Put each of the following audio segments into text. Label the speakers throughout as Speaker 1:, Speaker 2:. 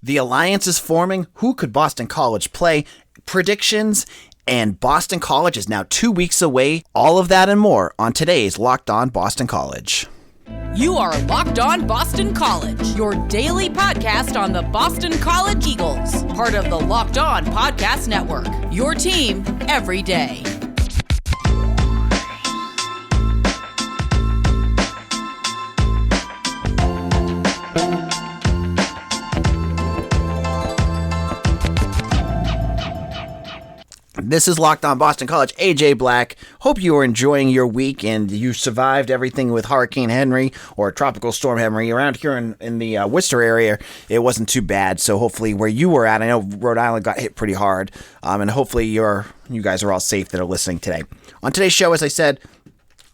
Speaker 1: The alliance is forming. Who could Boston College play? Predictions. And Boston College is now 2 weeks away. All of that and more on today's Locked On Boston College.
Speaker 2: You are Locked On Boston College, your daily podcast on the Boston College Eagles, part of the Locked On Podcast Network, your team every day.
Speaker 1: This is Locked On Boston College. AJ Black. Hope you are enjoying your week and you survived everything with Hurricane Henry or Tropical Storm Henry. Around here in the Worcester area, it wasn't too bad. So hopefully where you were at, I know Rhode Island got hit pretty hard. And hopefully you guys are all safe that are listening today. On today's show, as I said,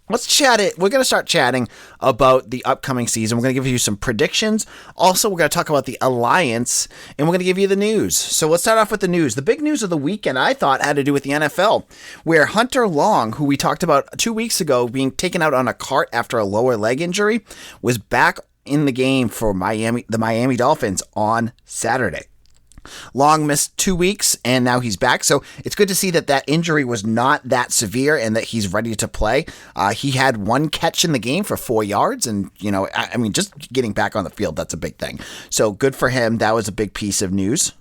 Speaker 1: let's chat it. We're going to start chatting about the upcoming season. We're going to give you some predictions. Also, we're going to talk about the Alliance, and we're going to give you the news. So let's start off with the news. The big news of the weekend, I thought, had to do with the NFL, where Hunter Long, who we talked about 2 weeks ago, being taken out on a cart after a lower leg injury, was back in the game for the Miami Dolphins on Saturday. Long missed 2 weeks, and now he's back. So it's good to see that injury was not that severe and that he's ready to play. He had one catch in the game for 4 yards, and, just getting back on the field, that's a big thing. So good for him. That was a big piece of news.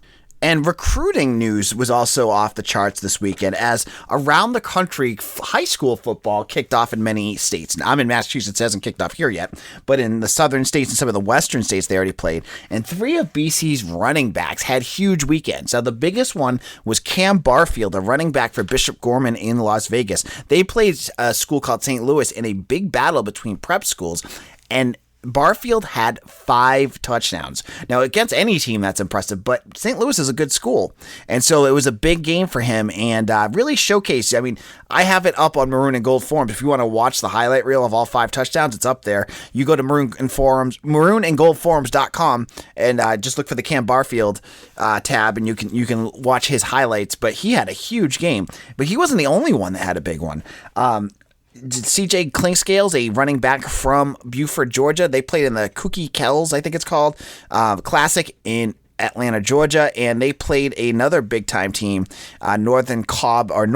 Speaker 1: And recruiting news was also off the charts this weekend as around the country, high school football kicked off in many states. Now, I'm in Massachusetts, it hasn't kicked off here yet, but in the southern states and some of the western states, they already played. And 3 of BC's running backs had huge weekends. Now, the biggest one was Cam Barfield, a running back for Bishop Gorman in Las Vegas. They played a school called St. Louis in a big battle between prep schools, and Barfield had 5 touchdowns. Now, against any team, that's impressive, but St. Louis is a good school. And so it was a big game for him and really showcased. I have it up on Maroon and Gold Forums. If you want to watch the highlight reel of all 5 touchdowns, it's up there. You go to maroonandgoldforums.com and just look for the Cam Barfield tab, and you can watch his highlights. But he had a huge game. But he wasn't the only one that had a big one. CJ Clinkscales, a running back from Buford, Georgia. They played in the Cookie Kells, I think it's called, Classic in Atlanta, Georgia, and they played another big-time team, North Cobb, and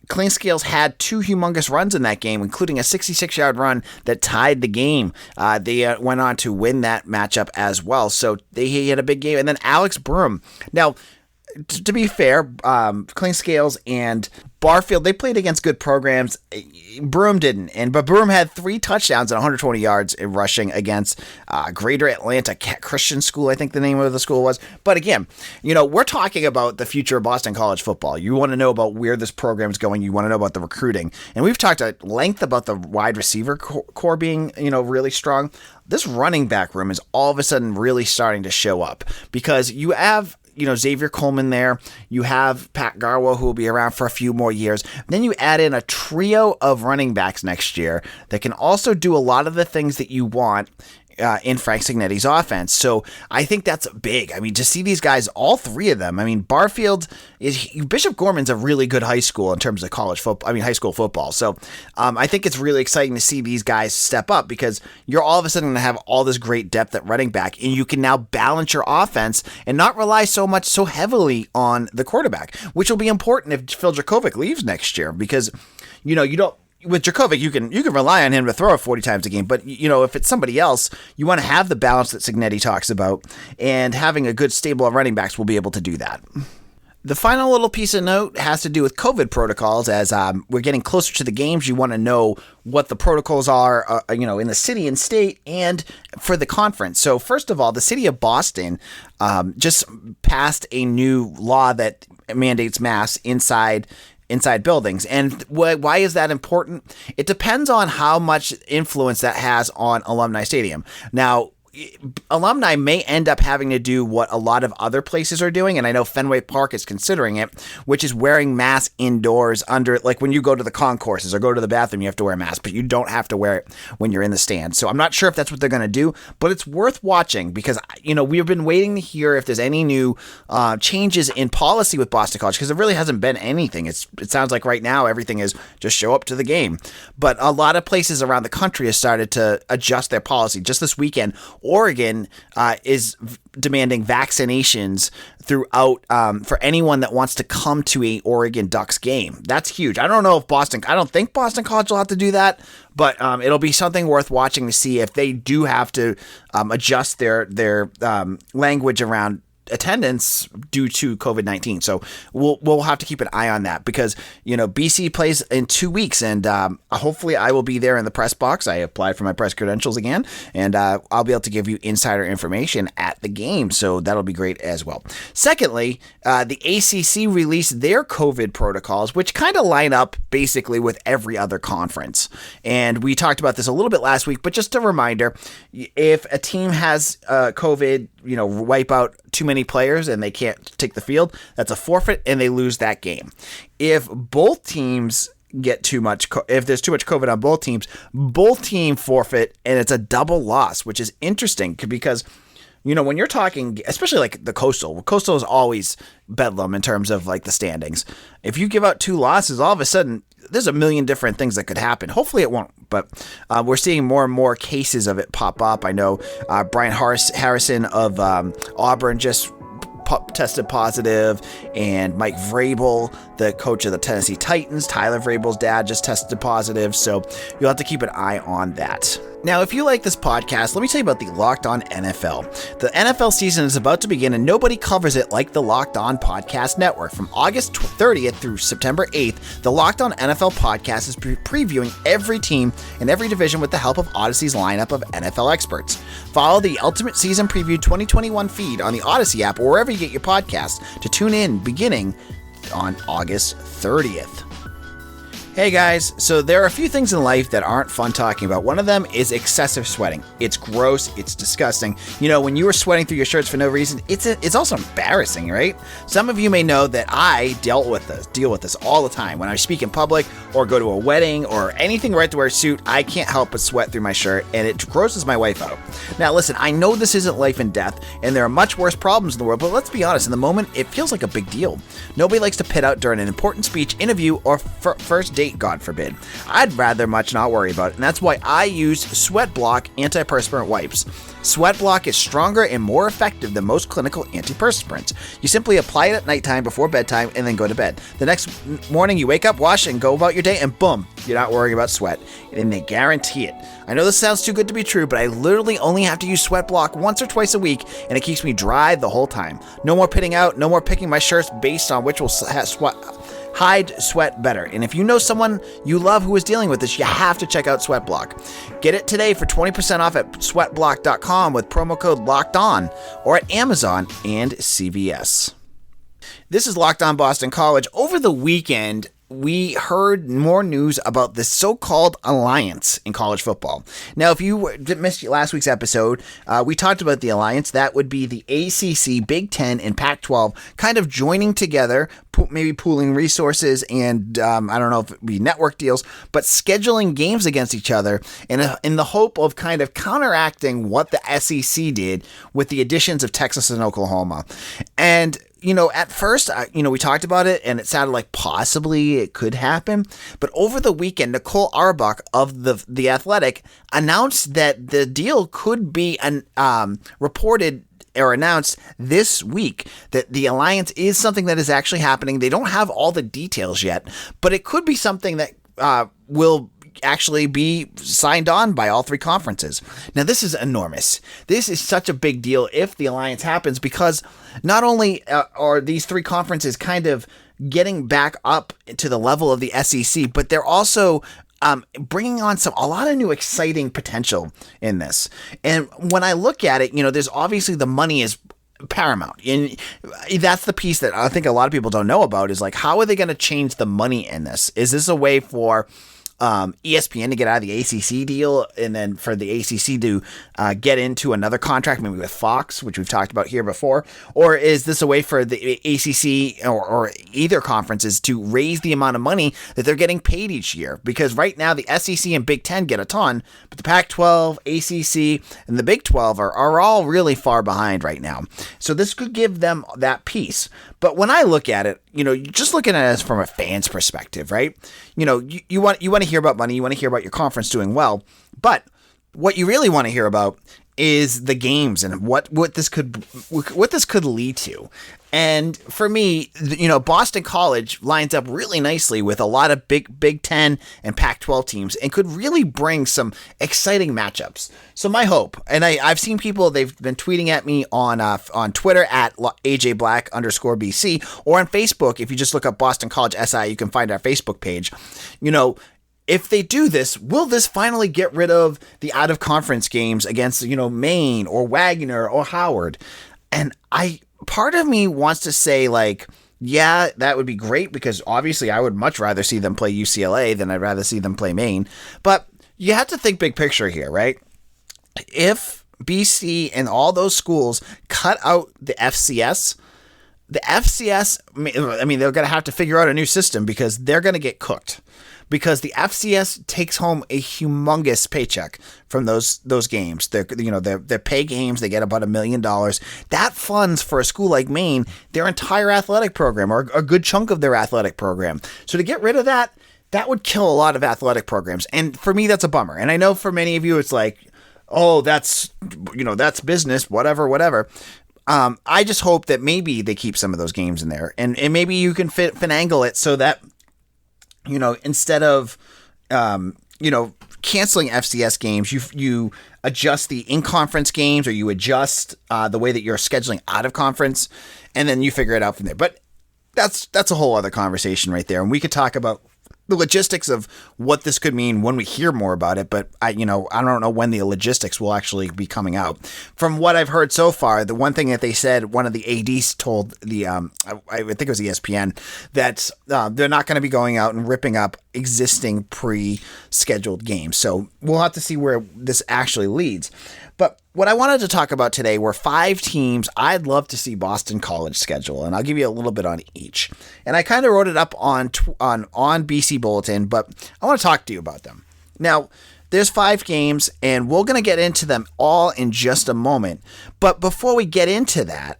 Speaker 1: Clinkscales had 2 humongous runs in that game, including a 66-yard run that tied the game. They went on to win that matchup as well, so he had a big game. And then Alex Broome. Now, to be fair, Clinkscales and Barfield, they played against good programs. Broome didn't, but Broome had 3 touchdowns and 120 yards in rushing against Greater Atlanta Christian School, I think the name of the school was. But again, we're talking about the future of Boston College football. You want to know about where this program's going. You want to know about the recruiting. And we've talked at length about the wide receiver core being, really strong. This running back room is all of a sudden really starting to show up because you have Xavier Coleman there. You have Pat Garwo, who will be around for a few more years. Then you add in a trio of running backs next year that can also do a lot of the things that you want in Frank Cignetti's offense. So I think that's big. To see these guys, all 3 of them. Barfield Bishop Gorman's a really good high school in terms of college football. High school football. So I think it's really exciting to see these guys step up because you're all of a sudden going to have all this great depth at running back, and you can now balance your offense and not rely so heavily on the quarterback, which will be important if Phil Dracovic leaves next year because you don't. With Dracovic, you can rely on him to throw it 40 times a game, but if it's somebody else, you want to have the balance that Cignetti talks about, and having a good stable of running backs will be able to do that. The final little piece of note has to do with COVID protocols. As we're getting closer to the games, you want to know what the protocols are, in the city and state and for the conference. So first of all, the city of Boston just passed a new law that mandates masks inside buildings. And why is that important? It depends on how much influence that has on Alumni Stadium. Now, alumni may end up having to do what a lot of other places are doing, and I know Fenway Park is considering it, which is wearing masks indoors under, like when you go to the concourses or go to the bathroom, you have to wear a mask, but you don't have to wear it when you're in the stand. So I'm not sure if that's what they're going to do, but it's worth watching because, we've been waiting to hear if there's any new changes in policy with Boston College because there really hasn't been anything. It sounds like right now everything is just show up to the game. But a lot of places around the country have started to adjust their policy. Just this weekend, Oregon is demanding vaccinations throughout for anyone that wants to come to a Oregon Ducks game. That's huge. I don't know if I don't think Boston College will have to do that, but it'll be something worth watching to see if they do have to adjust their language around attendance due to COVID-19. So we'll have to keep an eye on that because, BC plays in 2 weeks and hopefully I will be there in the press box. I applied for my press credentials again and I'll be able to give you insider information at the game. So that'll be great as well. Secondly, the ACC released their COVID protocols, which kind of line up basically with every other conference. And we talked about this a little bit last week, but just a reminder, if a team has COVID, wipe out too many players and they can't take the field, that's a forfeit and they lose that game. If both teams get if there's too much COVID on both team forfeit and it's a double loss, which is interesting because when you're talking, especially like the Coastal is always bedlam in terms of like the standings. If you give out 2 losses, all of a sudden there's a million different things that could happen. Hopefully it won't, but we're seeing more and more cases of it pop up. I know Brian Harrison of Auburn just tested positive, and Mike Vrabel, the coach of the Tennessee Titans, Tyler Vrabel's dad, just tested positive, so you'll have to keep an eye on that. Now, if you like this podcast, let me tell you about the Locked On NFL. The NFL season is about to begin, and nobody covers it like the Locked On Podcast Network. From August 30th through September 8th, the Locked On NFL Podcast is previewing every team and every division with the help of Odyssey's lineup of NFL experts. Follow the Ultimate Season Preview 2021 feed on the Odyssey app or wherever you get your podcasts to tune in beginning on August 30th. Hey guys, so there are a few things in life that aren't fun talking about. One of them is excessive sweating. It's gross, it's disgusting. When you were sweating through your shirts for no reason, it's also embarrassing, right? Some of you may know that I deal with this all the time. When I speak in public or go to a wedding or anything where I have to wear a suit, I can't help but sweat through my shirt and it grosses my wife out. Now listen, I know this isn't life and death and there are much worse problems in the world, but let's be honest, in the moment, it feels like a big deal. Nobody likes to pit out during an important speech, interview, or first date, God forbid. I'd rather much not worry about it, and that's why I use Sweat Block antiperspirant wipes. Sweat Block is stronger and more effective than most clinical antiperspirants. You simply apply it at nighttime before bedtime and then go to bed. The next morning you wake up, wash, and go about your day, and boom, you're not worrying about sweat. And they guarantee it. I know this sounds too good to be true, but I literally only have to use Sweat Block once or twice a week, and it keeps me dry the whole time. No more pitting out, no more picking my shirts based on which will hide sweat better. And if you know someone you love who is dealing with this, you have to check out Sweat Block. Get it today for 20% off at sweatblock.com with promo code LOCKEDON or at Amazon and CVS. This is Locked On Boston College. Over the weekend, we heard more news about this so-called alliance in college football. Now, if you missed last week's episode, we talked about the alliance. That would be the ACC, Big Ten, and Pac-12 kind of joining together, maybe pooling resources and I don't know if it would be network deals, but scheduling games against each other in the hope of kind of counteracting what the SEC did with the additions of Texas and Oklahoma. And at first, we talked about it and it sounded like possibly it could happen. But over the weekend, Nicole Auerbach of the Athletic announced that the deal could be reported or announced this week, that the alliance is something that is actually happening. They don't have all the details yet, but it could be something that will actually be signed on by all 3 conferences. Now, this is enormous. This is such a big deal if the alliance happens, because not only are these 3 conferences kind of getting back up to the level of the SEC, but they're also bringing on a lot of new exciting potential in this. And when I look at it, there's obviously the money is paramount. And that's the piece that I think a lot of people don't know about, is like, how are they going to change the money in this? Is this a way for ESPN to get out of the ACC deal and then for the ACC to get into another contract, maybe with Fox, which we've talked about here before? Or is this a way for the ACC or either conferences to raise the amount of money that they're getting paid each year? Because right now the SEC and Big Ten get a ton, but the Pac-12, ACC, and the Big 12 are all really far behind right now. So this could give them that piece. But when I look at it, you're just looking at it from a fan's perspective, right? You want to hear about money, you want to hear about your conference doing well, but what you really want to hear about is the games and what this could lead to. And for me, Boston College lines up really nicely with a lot of Big Ten and Pac-12 teams and could really bring some exciting matchups. So my hope, and I've seen people, they've been tweeting at me on Twitter at AJBlack_BC, or on Facebook. If you just look up Boston College SI, you can find our Facebook page. If they do this, will this finally get rid of the out-of-conference games against, Maine or Wagner or Howard? And part of me wants to say, yeah, that would be great, because obviously I would much rather see them play UCLA than I'd rather see them play Maine. But you have to think big picture here, right? If BC and all those schools cut out the FCS, they're going to have to figure out a new system, because they're going to get cooked. Because the FCS takes home a humongous paycheck from those games. They're pay games. They get about $1 million. That funds, for a school like Maine, their entire athletic program, or a good chunk of their athletic program. So to get rid of that would kill a lot of athletic programs. And for me, that's a bummer. And I know for many of you, it's like, oh, that's business, whatever. I just hope that maybe they keep some of those games in there, and maybe you can finagle it so that, instead of, canceling FCS games, you adjust the in-conference games, or you adjust the way that you're scheduling out of conference, and then you figure it out from there. But that's a whole other conversation right there, and we could talk about the logistics of what this could mean when we hear more about it. But I don't know when the logistics will actually be coming out. From what I've heard so far, the one thing that they said, one of the ADs told the, I think it was ESPN, that they're not going to be going out and ripping up existing pre-scheduled games. So we'll have to see where this actually leads. But what I wanted to talk about today were 5 teams I'd love to see Boston College schedule, and I'll give you a little bit on each. And I kind of wrote it up on BC Bulletin, but I want to talk to you about them. Now, there's 5 games, and we're going to get into them all in just a moment. But before we get into that,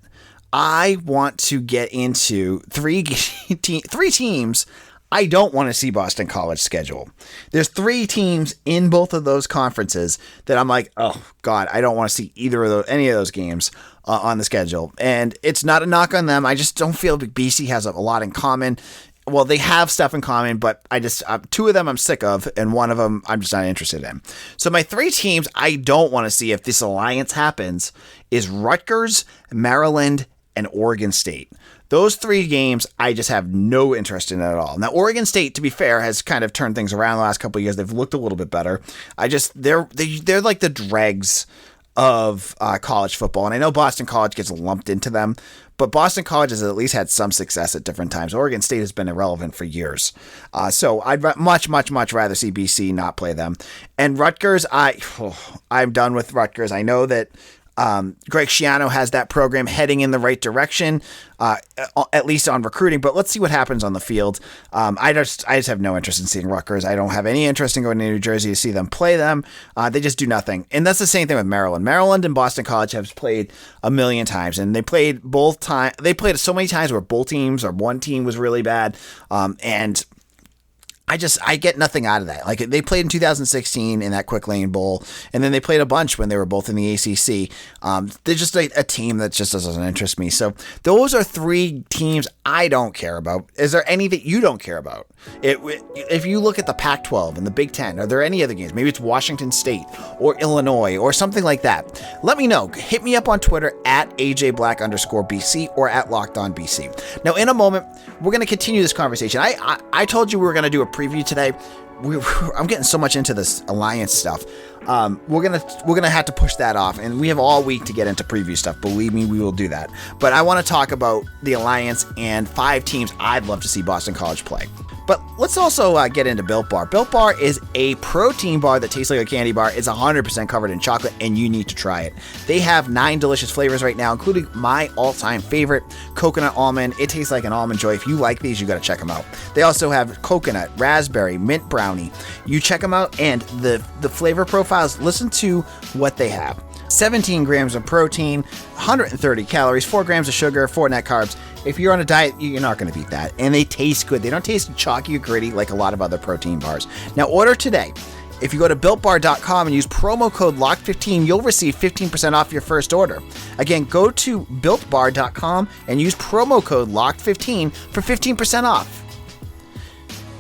Speaker 1: I want to get into 3 teams I don't want to see Boston College schedule. There's 3 teams in both of those conferences that I'm like, oh God, I don't want to see any of those games on the schedule. And it's not a knock on them. I just don't feel like BC has a lot in common. Well, they have stuff in common, but 2 of them I'm sick of, and one of them I'm just not interested in. So my 3 teams I don't want to see if this alliance happens is Rutgers, Maryland, and Oregon State. Those 3 games, I just have no interest in at all. Now, Oregon State, to be fair, has kind of turned things around the last couple of years. They've looked a little bit better. They're like the dregs of college football. And I know Boston College gets lumped into them, but Boston College has at least had some success at different times. Oregon State has been irrelevant for years. So I'd much rather see BC not play them. And Rutgers, I'm done with Rutgers. I know that Greg Schiano has that program heading in the right direction, at least on recruiting, but let's see what happens on the field. I just have no interest in seeing Rutgers. I don't have any interest in going to New Jersey to see them play them. They just do nothing. And that's the same thing with Maryland. Maryland and Boston College have played a million times, and they played so many times where both teams or one team was really bad. And I get nothing out of that. Like, they played in 2016 in that Quick Lane Bowl, and then they played a bunch when they were both in the ACC. They're just a team that just doesn't interest me. So those are 3 teams I don't care about. Is there any that you don't care about? If you look at the Pac-12 and the Big Ten, are there any other games? Maybe it's Washington State or Illinois or something like that. Let me know. Hit me up on Twitter at AJBlack_BC or at LockedOnBC. Now, in a moment, we're going to continue this conversation. I told you we were going to do a preview today. I'm getting so much into this alliance stuff. We're gonna have to push that off, and we have all week to get into preview stuff. Believe me, we will do that. But I want to talk about the alliance and 5 teams I'd love to see Boston College play. But let's also get into Built Bar. Built Bar is a protein bar that tastes like a candy bar. It's 100% covered in chocolate, and you need to try it. They have 9 delicious flavors right now, including my all-time favorite, coconut almond. It tastes like an almond joy. If you like these, you got to check them out. They also have coconut, raspberry, mint brownie. You check them out, and the flavor profiles, listen to what they have. 17 grams of protein, 130 calories, 4 grams of sugar, 4 net carbs. If you're on a diet, you're not going to beat that. And they taste good. They don't taste chalky or gritty like a lot of other protein bars. Now, order today If you go to BuiltBar.com and use promo code LOCK15, you'll receive 15% off your first order. Again, go to BuiltBar.com and use promo code LOCK15 for 15% off.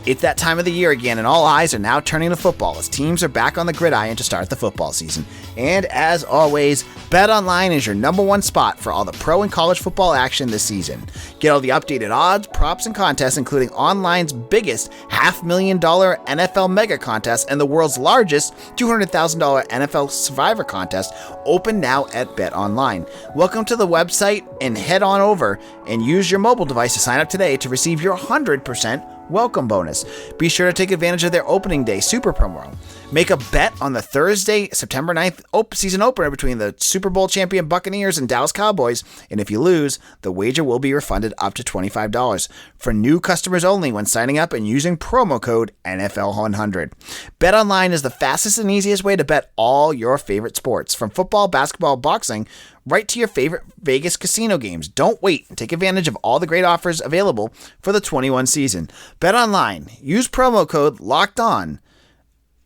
Speaker 1: It's that time of the year again, and all eyes are now turning to football as teams are back on the gridiron to start the football season. And as always, BetOnline is your number one spot for all the pro and college football action this season. Get all the updated odds, props, and contests, including online's biggest $500,000 NFL Mega Contest and the world's largest $200,000 NFL Survivor Contest, open now at BetOnline. Welcome to the website, and head on over and use your mobile device to sign up today to receive your 100% welcome bonus. Be sure to take advantage of their opening day super promo. Make a bet on the Thursday, September 9th season opener between the Super Bowl champion Buccaneers and Dallas Cowboys, and if you lose, the wager will be refunded up to $25 for new customers only when signing up and using promo code NFL100. BetOnline is the fastest and easiest way to bet all your favorite sports, from football, basketball, boxing, right to your favorite Vegas casino games. Don't wait and take advantage of all the great offers available for the 21 season. BetOnline. Use promo code LOCKEDON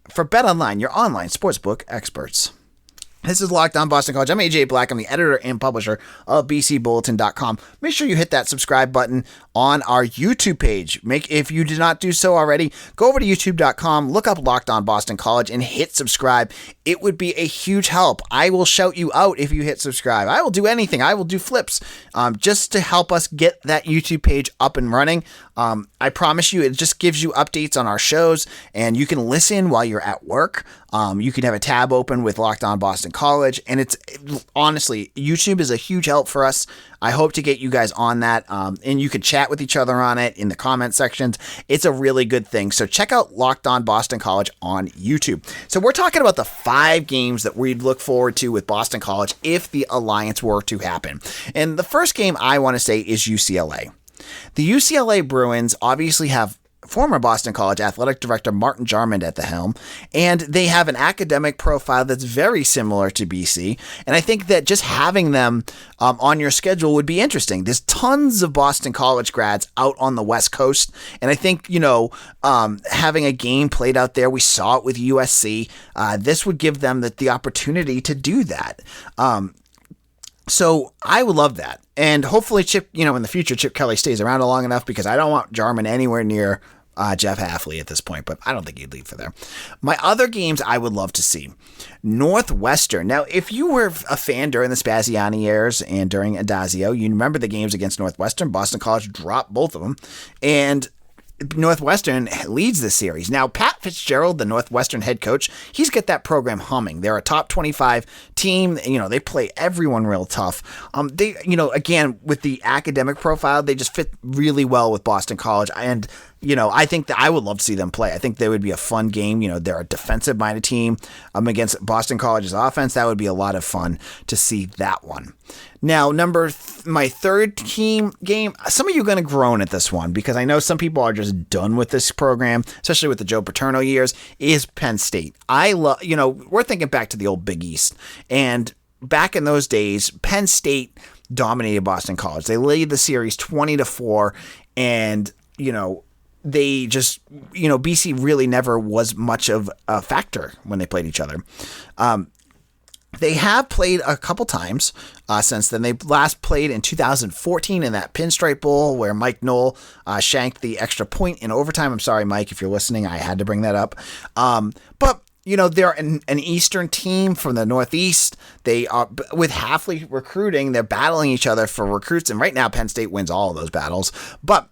Speaker 1: for BetOnline, your online sportsbook experts. This is Locked On Boston College. I'm AJ Black. I'm the editor and publisher of BCBulletin.com. Make sure you hit that subscribe button on our YouTube page. If you did not do so already, go over to YouTube.com, look up Locked On Boston College, and hit subscribe. It would be a huge help. I will shout you out if you hit subscribe. I will do anything. I will do flips just to help us get that YouTube page up and running. I promise you, it just gives you updates on our shows, and you can listen while you're at work. You can have a tab open with Locked On Boston College, and honestly, YouTube is a huge help for us. I hope to get you guys on that, and you can chat with each other on it in the comment sections. It's a really good thing. So check out Locked On Boston College on YouTube. So we're talking about the 5 games that we'd look forward to with Boston College if the alliance were to happen. And the first game I want to say is UCLA. The UCLA Bruins obviously have former Boston College athletic director Martin Jarmond at the helm, and they have an academic profile that's very similar to BC, and I think that just having them on your schedule would be interesting. There's tons of Boston College grads out on the West Coast, and I think, having a game played out there, we saw it with USC, this would give them the opportunity to do that. So I would love that. And hopefully Chip, in the future, Chip Kelly stays around long enough, because I don't want Jarman anywhere near Jeff Hafley at this point, but I don't think he'd leave for there. My other games I would love to see. Northwestern. Now, if you were a fan during the Spaziani years and during Adazio, you remember the games against Northwestern. Boston College dropped both of them, and Northwestern leads the series. Now, Pat Fitzgerald, the Northwestern head coach, he's got that program humming. They're a top 25 team. They play everyone real tough. They, again, with the academic profile, they just fit really well with Boston College. And, I think that I would love to see them play. I think they would be a fun game. They're a defensive-minded team against Boston College's offense. That would be a lot of fun to see that one. Now, my third team game, some of you are going to groan at this one, because I know some people are just done with this program, especially with the Joe Paterno years, is Penn State. I love, we're thinking back to the old Big East, and back in those days, Penn State dominated Boston College. They led the series 20-4, and, they just, BC really never was much of a factor when they played each other. They have played a couple times since then. They last played in 2014 in that Pinstripe Bowl where Mike Knoll shanked the extra point in overtime. I'm sorry, Mike, if you're listening. I had to bring that up. But they're an Eastern team from the Northeast. They are, with Hafley recruiting, they're battling each other for recruits. And right now, Penn State wins all of those battles. But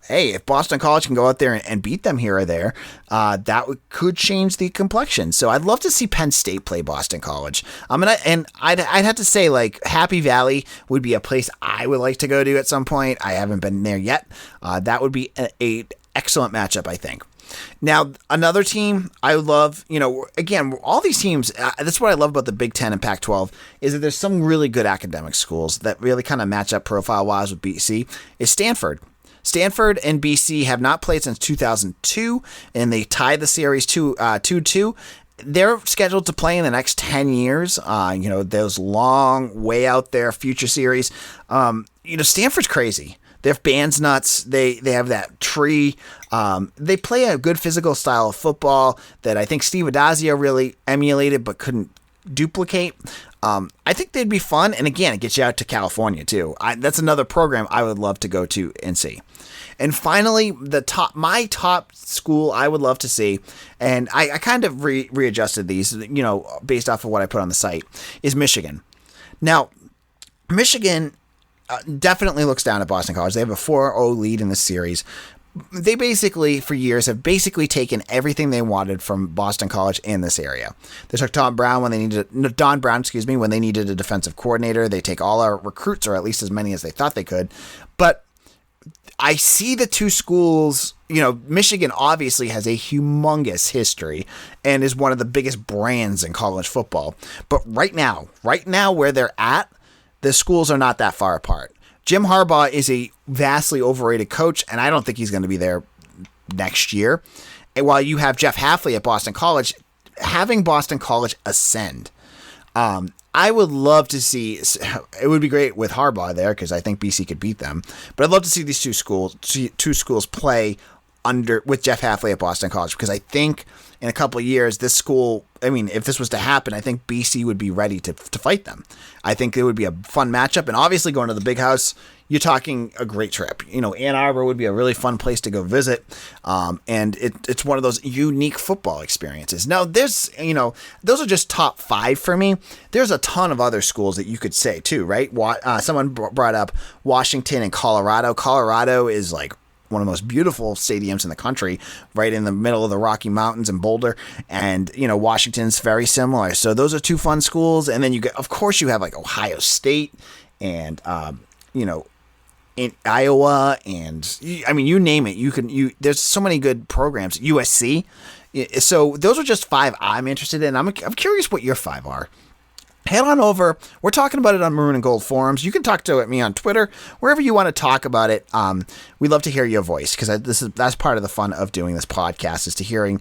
Speaker 1: hey, if Boston College can go out there and beat them here or there, that could change the complexion. So I'd love to see Penn State play Boston College. I'd have to say, Happy Valley would be a place I would like to go to at some point. I haven't been there yet. That would be a excellent matchup, I think. Now, another team I would love, again, all these teams, that's what I love about the Big Ten and Pac-12, is that there's some really good academic schools that really kind of match up profile-wise with BC, is Stanford. Stanford and BC have not played since 2002, and they tied the series 2-2. They're scheduled to play in the next 10 years. Those long, way out there future series. Stanford's crazy. Their band's nuts. They have that tree. They play a good physical style of football that I think Steve Adazio really emulated but couldn't duplicate. I think they'd be fun, and again, it gets you out to California too. That's another program I would love to go to and see. And finally, my top school I would love to see, and I kind of readjusted these, based off of what I put on the site, is Michigan. Now, Michigan definitely looks down at Boston College. They have a 4-0 lead in this series. They basically, for years, have basically taken everything they wanted from Boston College in this area. They took Don Brown when they needed a defensive coordinator. They take all our recruits, or at least as many as they thought they could. But I see the two schools, Michigan obviously has a humongous history and is one of the biggest brands in college football. But right now where they're at, the schools are not that far apart. Jim Harbaugh is a vastly overrated coach, and I don't think he's going to be there next year. And while you have Jeff Hafley at Boston College, having Boston College ascend, I would love to see, it would be great with Harbaugh there because I think BC could beat them, but I'd love to see these two schools play with Jeff Hafley at Boston College, because I think in a couple of years, this school, if this was to happen, I think BC would be ready to fight them. I think it would be a fun matchup, and obviously going to the Big House, you're talking a great trip. Ann Arbor would be a really fun place to go visit, and it's one of those unique football experiences. Now, those are just top 5 for me. There's a ton of other schools that you could say too, right? Someone brought up Washington and Colorado. Colorado is like one of the most beautiful stadiums in the country, right in the middle of the Rocky Mountains in Boulder. And, Washington's very similar. So those are two fun schools. And then you have like Ohio State and, in Iowa, and you name it. There's so many good programs. USC. So those are just 5 I'm interested in. I'm curious what your 5 are. Head on over. We're talking about it on Maroon and Gold forums. You can talk to me on Twitter, wherever you want to talk about it. We'd love to hear your voice, because that's part of the fun of doing this podcast, is to hearing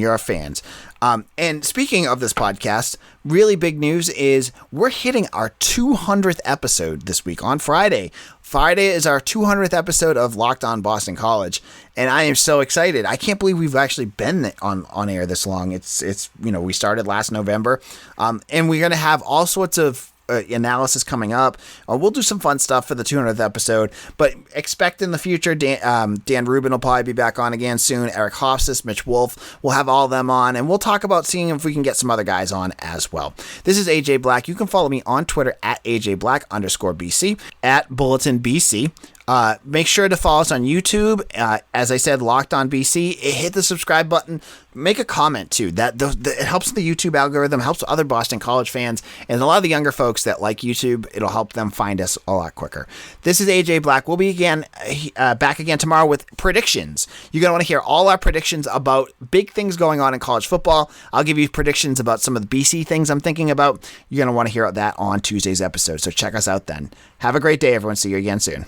Speaker 1: your fans. And speaking of this podcast, really big news is we're hitting our 200th episode this week on Friday. Friday is our 200th episode of Locked On Boston College, and I am so excited. I can't believe we've actually been on air this long. It's we started last November, and we're going to have all sorts of analysis coming up. We'll do some fun stuff for the 200th episode, but expect in the future, Dan Rubin will probably be back on again soon. Eric Hofstas, Mitch Wolf, we'll have all of them on, and we'll talk about seeing if we can get some other guys on as well. This is AJ Black. You can follow me on Twitter at AJBlack_BC, at Bulletin BC. Make sure to follow us on YouTube. As I said, Locked On BC. Hit the subscribe button. Make a comment too. It helps the YouTube algorithm, helps other Boston College fans, and a lot of the younger folks that like YouTube. It'll help them find us a lot quicker. This is AJ Black. We'll be back again tomorrow with predictions. You're gonna want to hear all our predictions about big things going on in college football. I'll give you predictions about some of the BC things I'm thinking about. You're gonna want to hear that on Tuesday's episode. So check us out then. Have a great day, everyone. See you again soon.